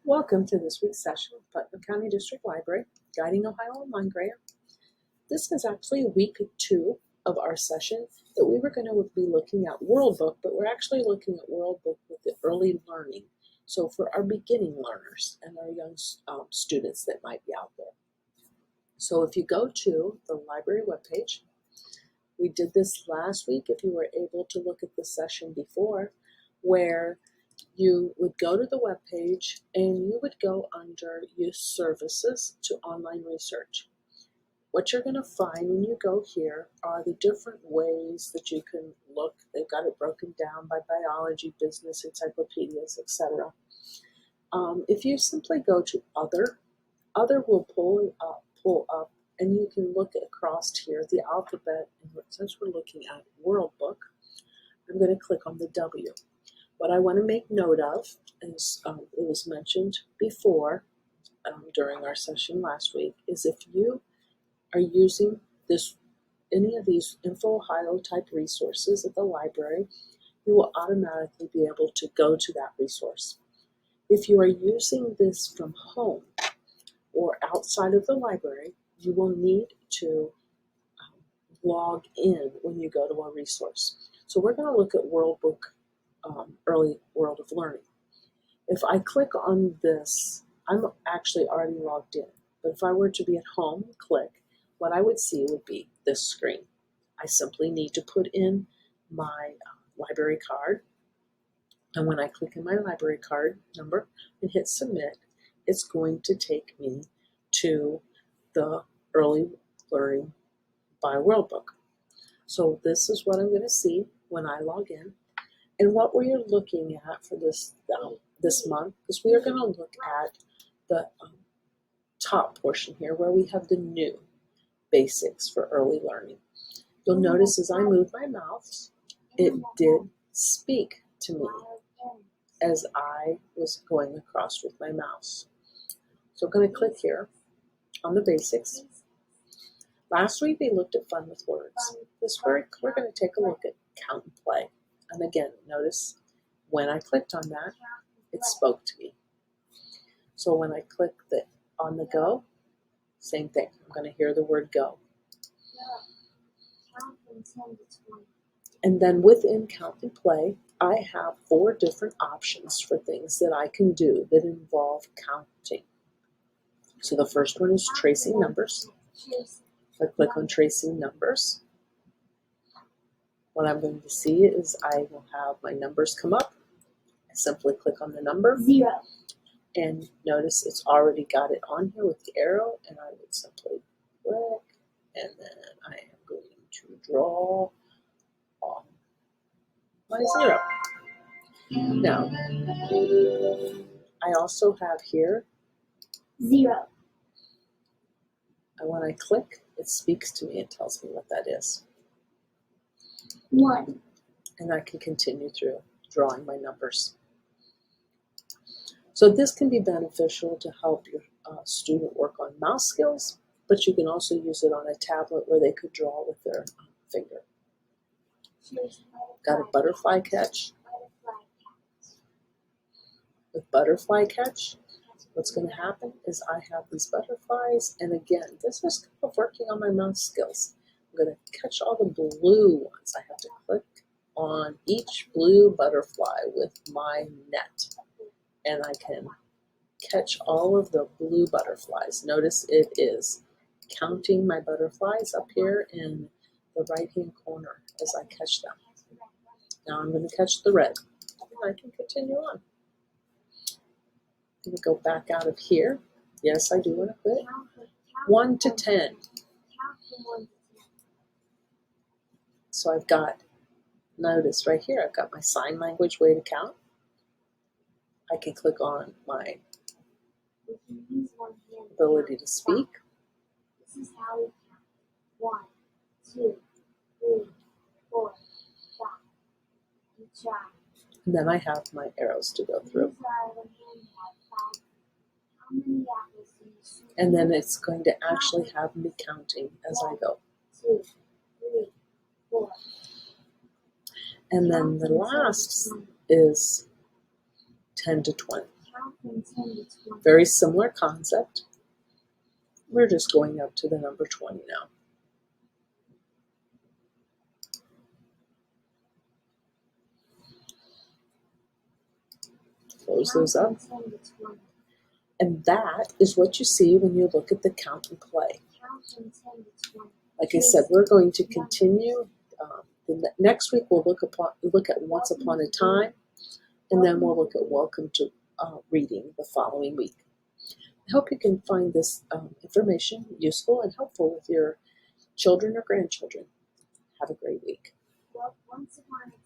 Welcome to this week's session of Putnam County District Library, Guiding Ohio Online Grader. This is actually week 2 of our session that we were going to be looking at World Book, but we're actually looking at World Book with the early learning. So for our beginning learners and our young students that might be out there. So if you go to the library webpage, we did this last week if you were able to look at the session before, where you would go to the web page and you would go under Youth Services to Online Research. What you're going to find when you go here are the different ways that you can look. They've got it broken down by biology, business, encyclopedias, etc. If you simply go to Other will pull up, and you can look across here the alphabet. And since we're looking at World Book, I'm going to click on the W. What I want to make note of is, it was mentioned before during our session last week, is if you are using any of these InfoOhio type resources at the library, you will automatically be able to go to that resource. If you are using this from home or outside of the library, you will need to log in when you go to a resource. So we're going to look at World Book Early World of Learning. If I click on this, I'm actually already logged in. But if I were to be at home and click, what I would see would be this screen. I simply need to put in my library card. And when I click in my library card number and hit submit, it's going to take me to the Early Learning by World Book. So this is what I'm going to see when I log in. And what we're looking at for this month is we are going to look at the top portion here where we have the new basics for early learning. You'll notice as I move my mouse, it did speak to me as I was going across with my mouse. So I'm going to click here on the basics. Last week we looked at fun with words. This week we're going to take a look at count and play. And again, notice when I clicked on that, it spoke to me. So when I click on the go, same thing. I'm going to hear the word go. And then within count and play, I have 4 different options for things that I can do that involve counting. So the first one is tracing numbers. If I click on tracing numbers, what I'm going to see is I will have my numbers come up. I simply click on the number. 0. And notice it's already got it on here with the arrow, and I would simply click, and then I am going to draw on my 0. Now, I also have here 0. And when I click, it speaks to me and tells me what that is. 1. And I can continue through drawing my numbers. So this can be beneficial to help your student work on mouse skills, but you can also use it on a tablet where they could draw with their finger. Got a butterfly catch. With butterfly catch, what's going to happen is I have these butterflies, and again, this is kind of working on my mouse skills. I'm going to catch all the blue ones. I have to click on each blue butterfly with my net, and I can catch all of the blue butterflies. Notice it is counting my butterflies up here in the right-hand corner as I catch them. Now I'm going to catch the red, and I can continue on. I'm going to go back out of here. Yes, I do want to quit. 1 to 10. So I've got, notice right here, I've got my sign language way to count. I can click on my ability to speak. This is how we count. 1, 2, 3, 4, 5. You try. And then I have my arrows to go through. These are the hand five. How many apples do you see? And then it's going to actually have me counting as I go. 2, 3, 4. And then the last is 10 to 20. Count from 10 to 20. Very similar concept. We're just going up to the number 20 now. Close those up. Count from 10 to 20. And that is what you see when you look at the count and play. Count from 10 to 20. Like I said, we're going to continue. Next week we'll look at Once Upon a Time, and then we'll look at Welcome to Reading the following week. I hope you can find this information useful and helpful with your children or grandchildren. Have a great week. Well, once upon a